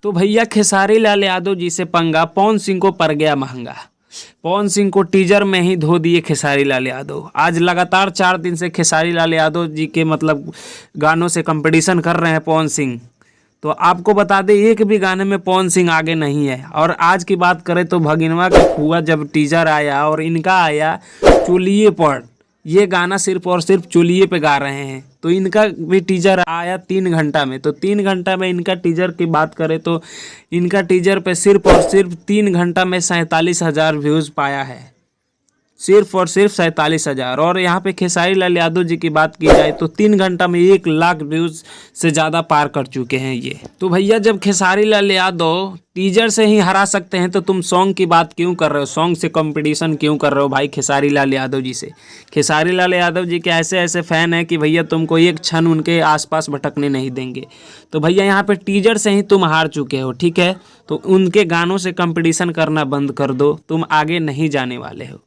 तो भैया खेसारी लाल यादव जी से पंगा पवन सिंह को पड़ गया महंगा। पवन सिंह को टीजर में ही धो दिए खेसारी लाल यादव। आज लगातार 4 दिन से खेसारी लाल यादव जी के मतलब गानों से कंपटीशन कर रहे हैं पवन सिंह। तो आपको बता दें एक भी गाने में पवन सिंह आगे नहीं है। और आज की बात करें तो भगिनवा का फुआ जब टीजर आया और इनका आया चोलिए पर, ये गाना सिर्फ और सिर्फ चोलिए पे गा रहे हैं। तो इनका भी टीजर आया 3 घंटा में। तो 3 घंटा में इनका टीजर की बात करें तो इनका टीजर पे सिर्फ और सिर्फ 3 घंटा में 47,000 व्यूज़ पाया है, सिर्फ और सिर्फ 47,000। और यहाँ पे खेसारी लाल यादव जी की बात की जाए तो 3 घंटा में 1 लाख व्यूज़ से ज़्यादा पार कर चुके हैं ये। तो भैया जब खेसारी लाल यादव टीजर से ही हरा सकते हैं तो तुम सॉन्ग की बात क्यों कर रहे हो, सॉन्ग से कंपटीशन क्यों कर रहे हो भाई खेसारी लाल यादव जी से। खेसारी लाल यादव जी के ऐसे ऐसे फ़ैन हैं कि भैया तुमको एक क्षण उनके आसपास भटकने नहीं देंगे। तो भैया यहाँ पे टीजर से ही तुम हार चुके हो, ठीक है। तो उनके गानों से कंपटीशन करना बंद कर दो, तुम आगे नहीं जाने वाले हो।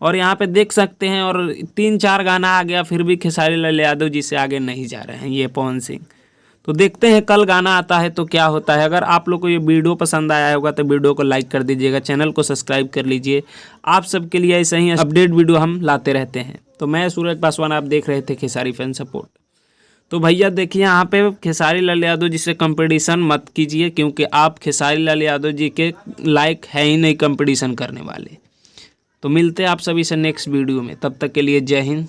और यहाँ पे देख सकते हैं और 3-4 गाना आ गया फिर भी खेसारी लाल यादव जी से आगे नहीं जा रहे हैं ये पवन सिंह। तो देखते हैं कल गाना आता है तो क्या होता है। अगर आप लोग को ये वीडियो पसंद आया होगा तो वीडियो को लाइक कर दीजिएगा, चैनल को सब्सक्राइब कर लीजिए। आप सबके लिए ऐसे ही अपडेट वीडियो हम लाते रहते हैं। तो मैं सूरज पासवान, आप देख रहे थे खेसारी फैन सपोर्ट। तो भैया देखिए यहाँ पे खेसारी लाल यादव जी से कंपटीशन मत कीजिए, क्योंकि आप खेसारी लाल यादव जी के लायक है ही नहीं कंपटीशन करने वाले। तो मिलते हैं आप सभी से नेक्स्ट वीडियो में, तब तक के लिए जय हिंद।